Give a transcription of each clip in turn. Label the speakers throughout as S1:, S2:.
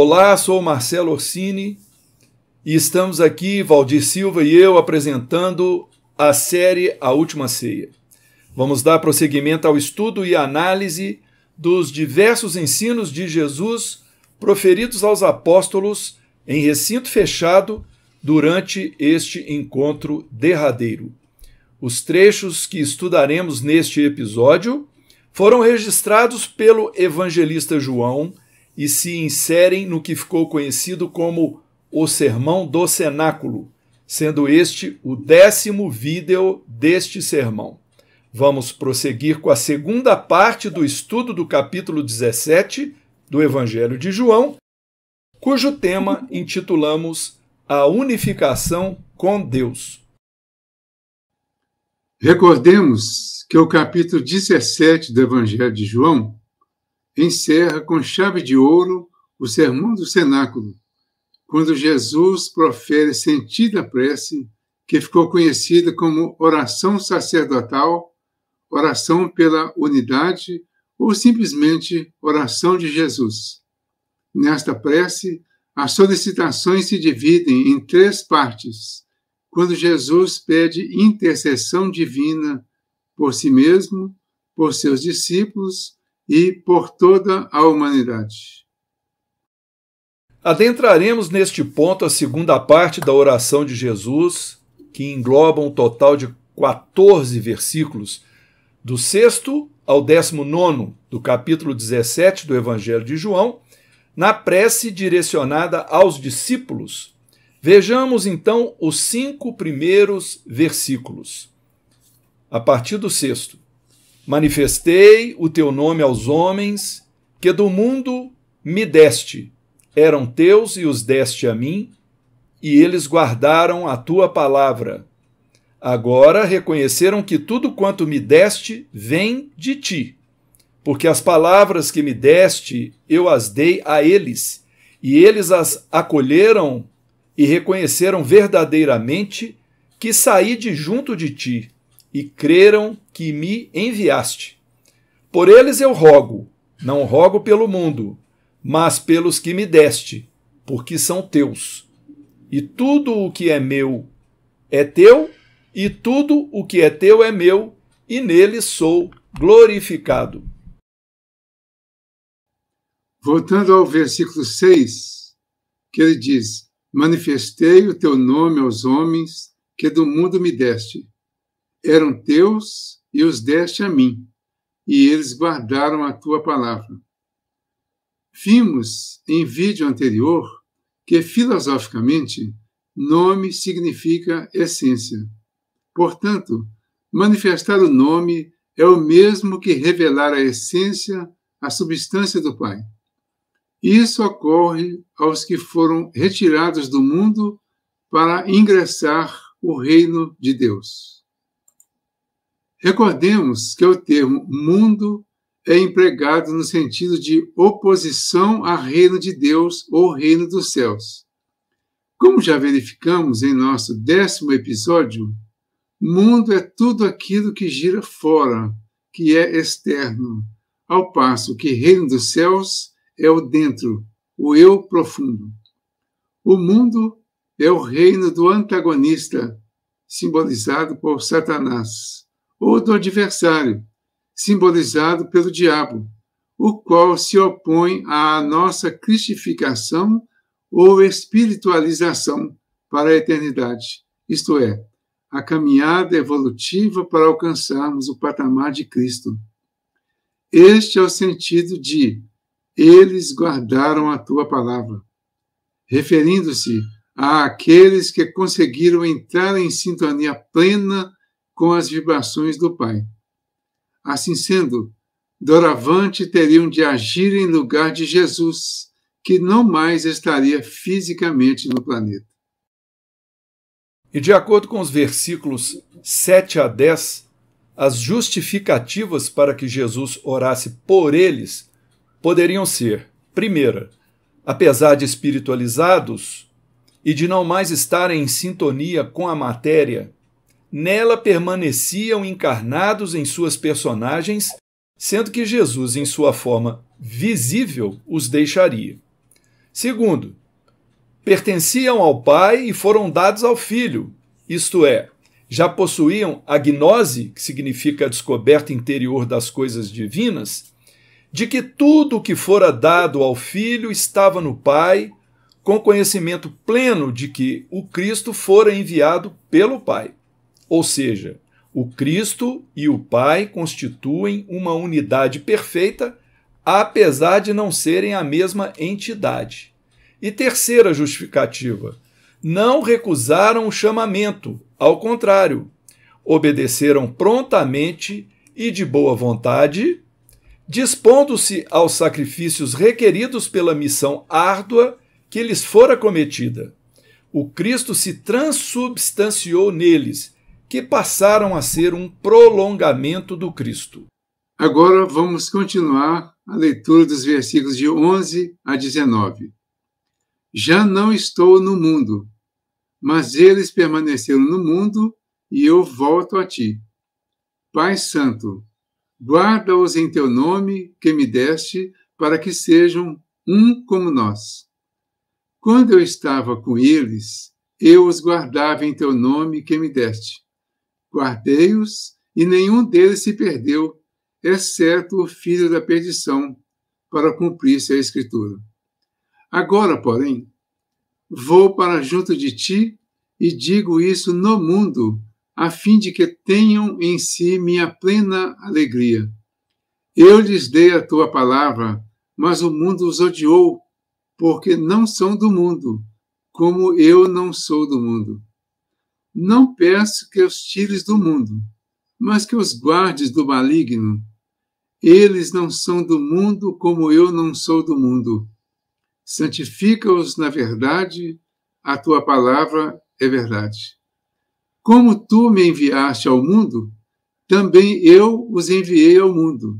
S1: Olá, sou Marcelo Orsini e estamos aqui, Valdir Silva e eu, apresentando a série A Última Ceia. Vamos dar prosseguimento ao estudo e análise dos diversos ensinos de Jesus proferidos aos apóstolos em recinto fechado durante este encontro derradeiro. Os trechos que estudaremos neste episódio foram registrados pelo evangelista João e se inserem no que ficou conhecido como o Sermão do Cenáculo, sendo este o 10º vídeo deste sermão. Vamos prosseguir com a segunda parte do estudo do capítulo 17 do Evangelho de João, cujo tema intitulamos A Unificação com Deus.
S2: Recordemos que o capítulo 17 do Evangelho de João encerra com chave de ouro o Sermão do Cenáculo, quando Jesus profere sentida prece que ficou conhecida como oração sacerdotal, oração pela unidade ou simplesmente oração de Jesus. Nesta prece, as solicitações se dividem em 3 partes, quando Jesus pede intercessão divina por si mesmo, por seus discípulos e por toda a humanidade.
S1: Adentraremos neste ponto a segunda parte da oração de Jesus, que engloba um total de 14 versículos, do 6º ao 19º do capítulo 17 do Evangelho de João, na prece direcionada aos discípulos. Vejamos então os 5 primeiros versículos. A partir do 6º. Manifestei o teu nome aos homens, que do mundo me deste. Eram teus e os deste a mim, e eles guardaram a tua palavra. Agora reconheceram que tudo quanto me deste vem de ti, porque as palavras que me deste eu as dei a eles, e eles as acolheram e reconheceram verdadeiramente que saí de junto de ti, e creram que me enviaste. Por eles eu rogo, não rogo pelo mundo, mas pelos que me deste, porque são teus. E tudo o que é meu é teu, e tudo o que é teu é meu, e neles sou glorificado.
S2: Voltando ao versículo 6, que ele diz: Manifestei o teu nome aos homens, que do mundo me deste. Eram teus e os deste a mim, e eles guardaram a tua palavra. Vimos em vídeo anterior que, filosoficamente, nome significa essência. Portanto, manifestar o nome é o mesmo que revelar a essência, a substância do Pai. Isso ocorre aos que foram retirados do mundo para ingressar o reino de Deus. Recordemos que o termo mundo é empregado no sentido de oposição ao reino de Deus ou reino dos céus. Como já verificamos em nosso 10º episódio, mundo é tudo aquilo que gira fora, que é externo, ao passo que reino dos céus é o dentro, o eu profundo. O mundo é o reino do antagonista, simbolizado por Satanás, ou do adversário, simbolizado pelo diabo, o qual se opõe à nossa cristificação ou espiritualização para a eternidade, isto é, a caminhada evolutiva para alcançarmos o patamar de Cristo. Este é o sentido de eles guardaram a tua palavra, referindo-se àqueles que conseguiram entrar em sintonia plena com as vibrações do Pai. Assim sendo, doravante teriam de agir em lugar de Jesus, que não mais estaria fisicamente no planeta.
S1: E de acordo com os versículos 7 a 10, as justificativas para que Jesus orasse por eles poderiam ser: primeira, apesar de espiritualizados e de não mais estarem em sintonia com a matéria, nela permaneciam encarnados em suas personagens, sendo que Jesus, em sua forma visível, os deixaria. Segundo, pertenciam ao Pai e foram dados ao Filho, isto é, já possuíam a gnose, que significa a descoberta interior das coisas divinas, de que tudo o que fora dado ao Filho estava no Pai, com conhecimento pleno de que o Cristo fora enviado pelo Pai. Ou seja, o Cristo e o Pai constituem uma unidade perfeita, apesar de não serem a mesma entidade. E terceira justificativa, não recusaram o chamamento, ao contrário, obedeceram prontamente e de boa vontade, dispondo-se aos sacrifícios requeridos pela missão árdua que lhes fora cometida. O Cristo se transubstanciou neles, que passaram a ser um prolongamento do Cristo.
S2: Agora vamos continuar a leitura dos versículos de 11 a 19. Já não estou no mundo, mas eles permaneceram no mundo e eu volto a ti. Pai Santo, guarda-os em teu nome que me deste, para que sejam um como nós. Quando eu estava com eles, eu os guardava em teu nome que me deste. Guardei-os e nenhum deles se perdeu, exceto o filho da perdição, para cumprir-se a Escritura. Agora, porém, vou para junto de ti e digo isso no mundo, a fim de que tenham em si minha plena alegria. Eu lhes dei a tua palavra, mas o mundo os odiou, porque não são do mundo, como eu não sou do mundo. Não peço que os tires do mundo, mas que os guardes do maligno. Eles não são do mundo, como eu não sou do mundo. Santifica-os na verdade, a tua palavra é verdade. Como tu me enviaste ao mundo, também eu os enviei ao mundo,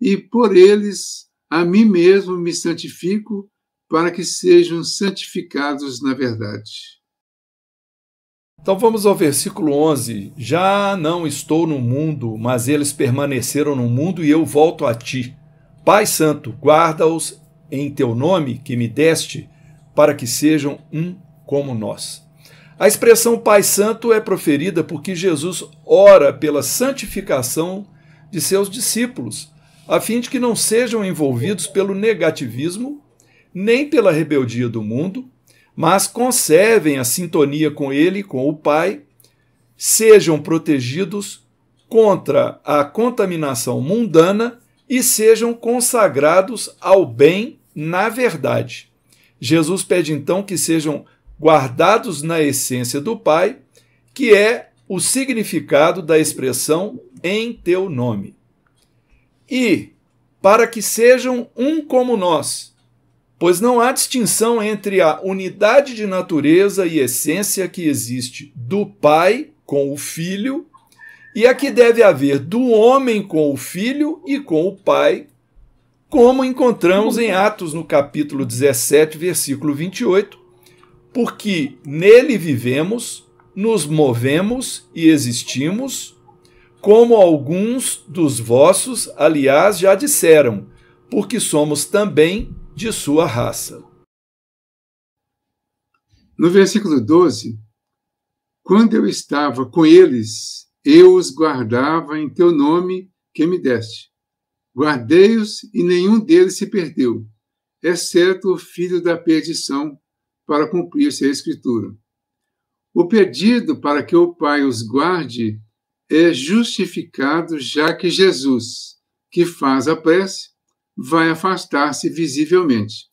S2: e por eles a mim mesmo me santifico, para que sejam santificados na verdade.
S1: Então vamos ao versículo 11. Já não estou no mundo, mas eles permaneceram no mundo e eu volto a ti. Pai Santo, guarda-os em teu nome que me deste, para que sejam um como nós. A expressão Pai Santo é proferida porque Jesus ora pela santificação de seus discípulos, a fim de que não sejam envolvidos pelo negativismo, nem pela rebeldia do mundo, mas conservem a sintonia com ele, com o Pai, sejam protegidos contra a contaminação mundana e sejam consagrados ao bem na verdade. Jesus pede então que sejam guardados na essência do Pai, que é o significado da expressão em teu nome. E para que sejam um como nós, pois não há distinção entre a unidade de natureza e essência que existe do Pai com o Filho e a que deve haver do homem com o Filho e com o Pai, como encontramos em Atos no capítulo 17, versículo 28, porque nele vivemos, nos movemos e existimos, como alguns dos vossos, aliás, já disseram, porque somos também de sua raça.
S2: No versículo 12, quando eu estava com eles, eu os guardava em teu nome que me deste. Guardei-os e nenhum deles se perdeu, exceto o filho da perdição, para cumprir-se a Escritura. O pedido para que o Pai os guarde é justificado, já que Jesus, que faz a prece, vai afastar-se visivelmente.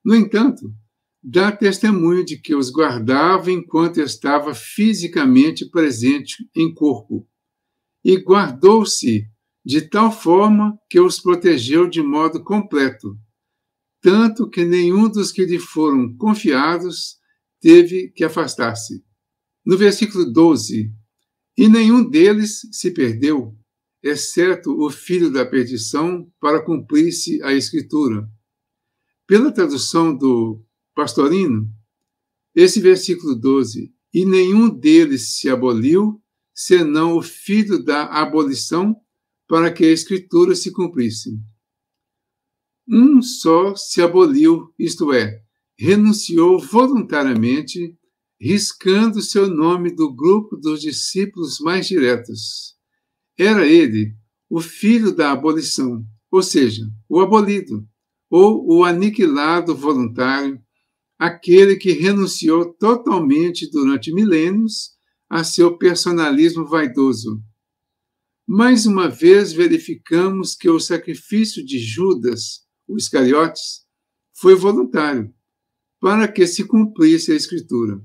S2: No entanto, dá testemunho de que os guardava enquanto estava fisicamente presente em corpo, e guardou-se de tal forma que os protegeu de modo completo, tanto que nenhum dos que lhe foram confiados teve que afastar-se. No versículo 12, e nenhum deles se perdeu, exceto o filho da perdição, para cumprir-se a Escritura. Pela tradução do Pastorino, esse versículo 12, e nenhum deles se aboliu, senão o filho da abolição, para que a Escritura se cumprisse. Um só se aboliu, isto é, renunciou voluntariamente, riscando seu nome do grupo dos discípulos mais diretos. Era ele o filho da abolição, ou seja, o abolido, ou o aniquilado voluntário, aquele que renunciou totalmente durante milênios a seu personalismo vaidoso. Mais uma vez verificamos que o sacrifício de Judas, o Iscariotes, foi voluntário, para que se cumprisse a Escritura.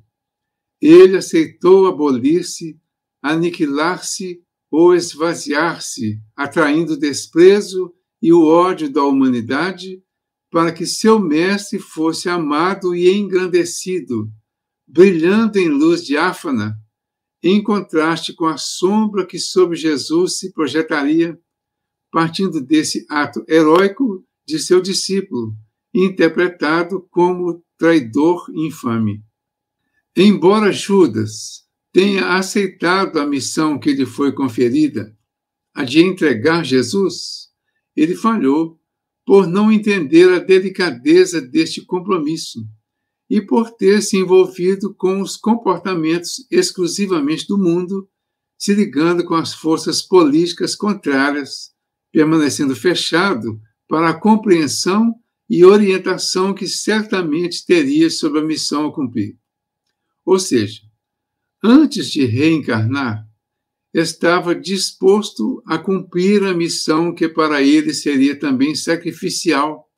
S2: Ele aceitou abolir-se, aniquilar-se ou esvaziar-se, atraindo o desprezo e o ódio da humanidade, para que seu mestre fosse amado e engrandecido, brilhando em luz diáfana, em contraste com a sombra que sobre Jesus se projetaria, partindo desse ato heróico de seu discípulo, interpretado como traidor infame. Embora Judas tenha aceitado a missão que lhe foi conferida, a de entregar Jesus, ele falhou por não entender a delicadeza deste compromisso e por ter se envolvido com os comportamentos exclusivamente do mundo, se ligando com as forças políticas contrárias, permanecendo fechado para a compreensão e orientação que certamente teria sobre a missão a cumprir. Ou seja, antes de reencarnar, estava disposto a cumprir a missão que para ele seria também sacrificial,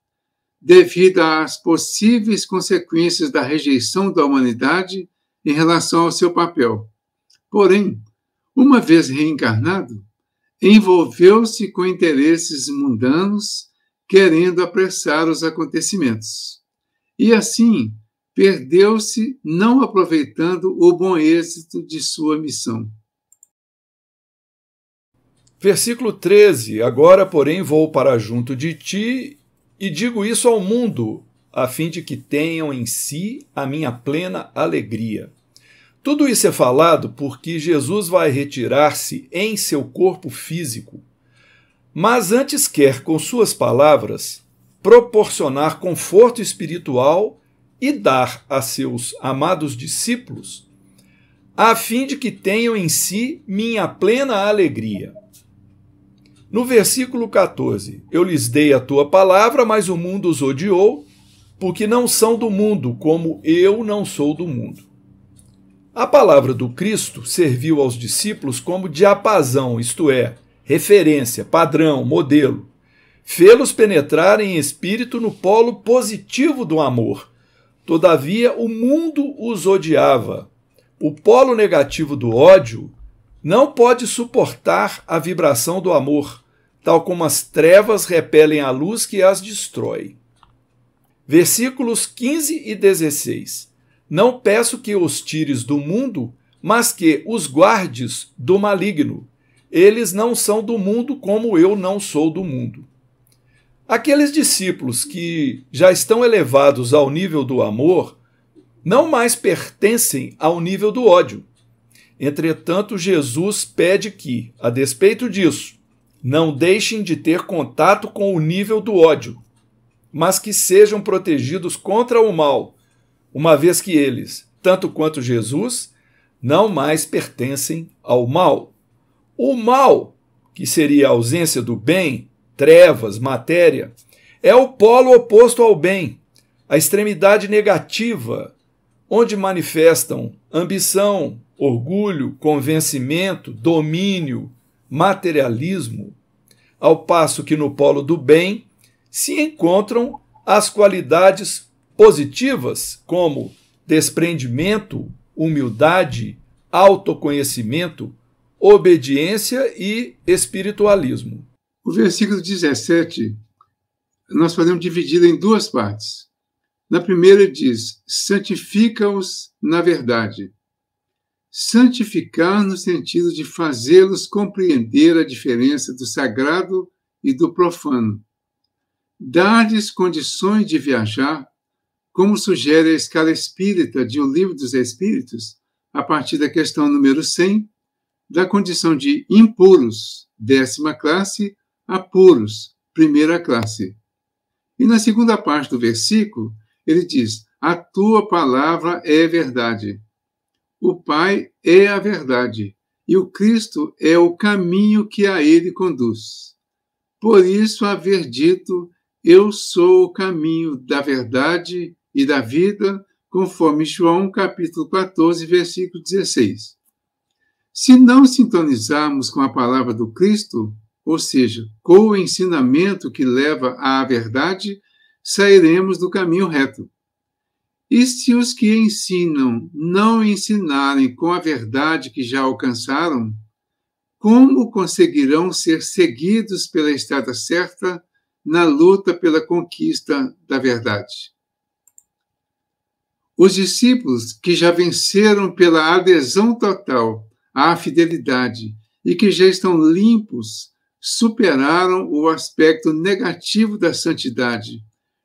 S2: devido às possíveis consequências da rejeição da humanidade em relação ao seu papel. Porém, uma vez reencarnado, envolveu-se com interesses mundanos, querendo apressar os acontecimentos. E assim, perdeu-se não aproveitando o bom êxito de sua missão.
S1: Versículo 13. Agora, porém, vou para junto de ti e digo isso ao mundo, a fim de que tenham em si a minha plena alegria. Tudo isso é falado porque Jesus vai retirar-se em seu corpo físico, mas antes quer, com suas palavras, proporcionar conforto espiritual e dar a seus amados discípulos, a fim de que tenham em si minha plena alegria. No versículo 14, eu lhes dei a tua palavra, mas o mundo os odiou, porque não são do mundo, como eu não sou do mundo. A palavra do Cristo serviu aos discípulos como diapasão, isto é, referência, padrão, modelo. Fê-los penetrar em espírito no polo positivo do amor. Todavia, o mundo os odiava. O polo negativo do ódio não pode suportar a vibração do amor, tal como as trevas repelem a luz que as destrói. Versículos 15 e 16. Não peço que os tires do mundo, mas que os guardes do maligno. Eles não são do mundo, como eu não sou do mundo. Aqueles discípulos que já estão elevados ao nível do amor não mais pertencem ao nível do ódio. Entretanto, Jesus pede que, a despeito disso, não deixem de ter contato com o nível do ódio, mas que sejam protegidos contra o mal, uma vez que eles, tanto quanto Jesus, não mais pertencem ao mal. O mal, que seria a ausência do bem, trevas, matéria, é o polo oposto ao bem, a extremidade negativa, onde manifestam ambição, orgulho, convencimento, domínio, materialismo, ao passo que no polo do bem se encontram as qualidades positivas, como desprendimento, humildade, autoconhecimento, obediência e espiritualismo.
S2: O versículo 17, nós podemos dividi-lo em duas partes. Na primeira diz, santifica-os na verdade. Santificar no sentido de fazê-los compreender a diferença do sagrado e do profano. Dar-lhes condições de viajar, como sugere a escala espírita de O Livro dos Espíritos, a partir da questão número 100, da condição de impuros, 10ª classe, a puros, 1ª classe. E na segunda parte do versículo, ele diz, a tua palavra é verdade. O Pai é a verdade, e o Cristo é o caminho que a ele conduz. Por isso haver dito, eu sou o caminho da verdade e da vida, conforme João capítulo 14, versículo 16. Se não sintonizarmos com a palavra do Cristo, ou seja, com o ensinamento que leva à verdade, sairemos do caminho reto. E se os que ensinam não ensinarem com a verdade que já alcançaram, como conseguirão ser seguidos pela estrada certa na luta pela conquista da verdade? Os discípulos que já venceram pela adesão total à fidelidade e que já estão limpos, superaram o aspecto negativo da santidade,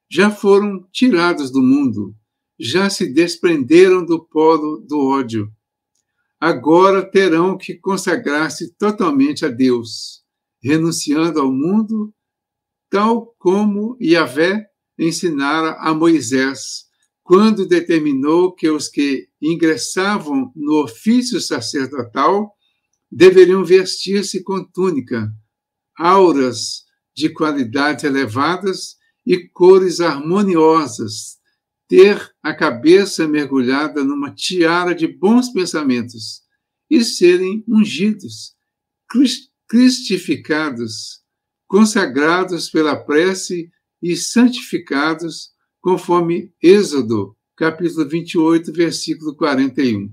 S2: já foram tirados do mundo, já se desprenderam do polo do ódio. Agora terão que consagrar-se totalmente a Deus, renunciando ao mundo, tal como Yahvé ensinara a Moisés, quando determinou que os que ingressavam no ofício sacerdotal deveriam vestir-se com túnica, auras de qualidades elevadas e cores harmoniosas, ter a cabeça mergulhada numa tiara de bons pensamentos e serem ungidos, cristificados, consagrados pela prece e santificados, conforme Êxodo, capítulo 28, versículo 41.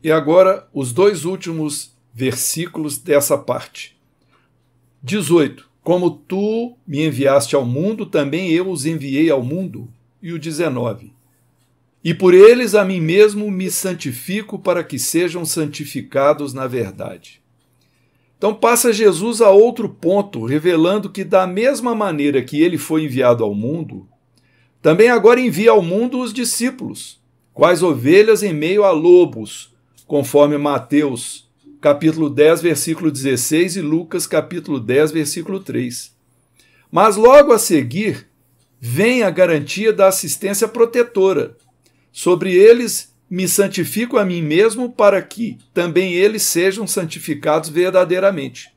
S1: E agora, os dois últimos versículos dessa parte. 18. Como tu me enviaste ao mundo, também eu os enviei ao mundo. E o 19. E por eles a mim mesmo me santifico para que sejam santificados na verdade. Então passa Jesus a outro ponto, revelando que da mesma maneira que ele foi enviado ao mundo, também agora envia ao mundo os discípulos, quais ovelhas em meio a lobos, conforme Mateus capítulo 10, versículo 16 e Lucas capítulo 10, versículo 3. Mas logo a seguir vem a garantia da assistência protetora. Sobre eles me santifico a mim mesmo para que também eles sejam santificados verdadeiramente.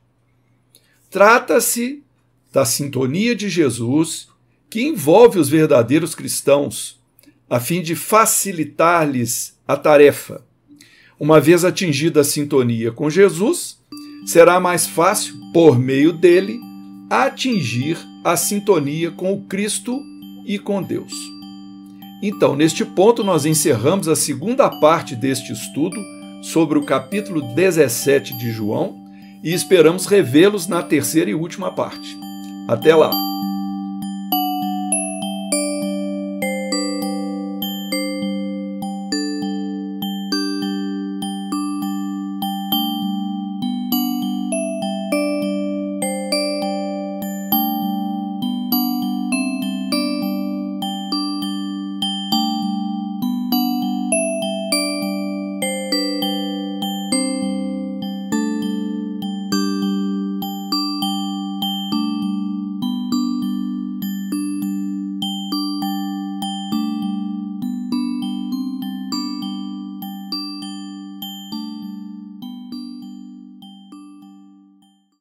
S1: Trata-se da sintonia de Jesus que envolve os verdadeiros cristãos, a fim de facilitar-lhes a tarefa. Uma vez atingida a sintonia com Jesus, será mais fácil, por meio dele, atingir a sintonia com o Cristo e com Deus. Então, neste ponto, nós encerramos a segunda parte deste estudo sobre o capítulo 17 de João e esperamos revê-los na terceira e última parte. Até lá!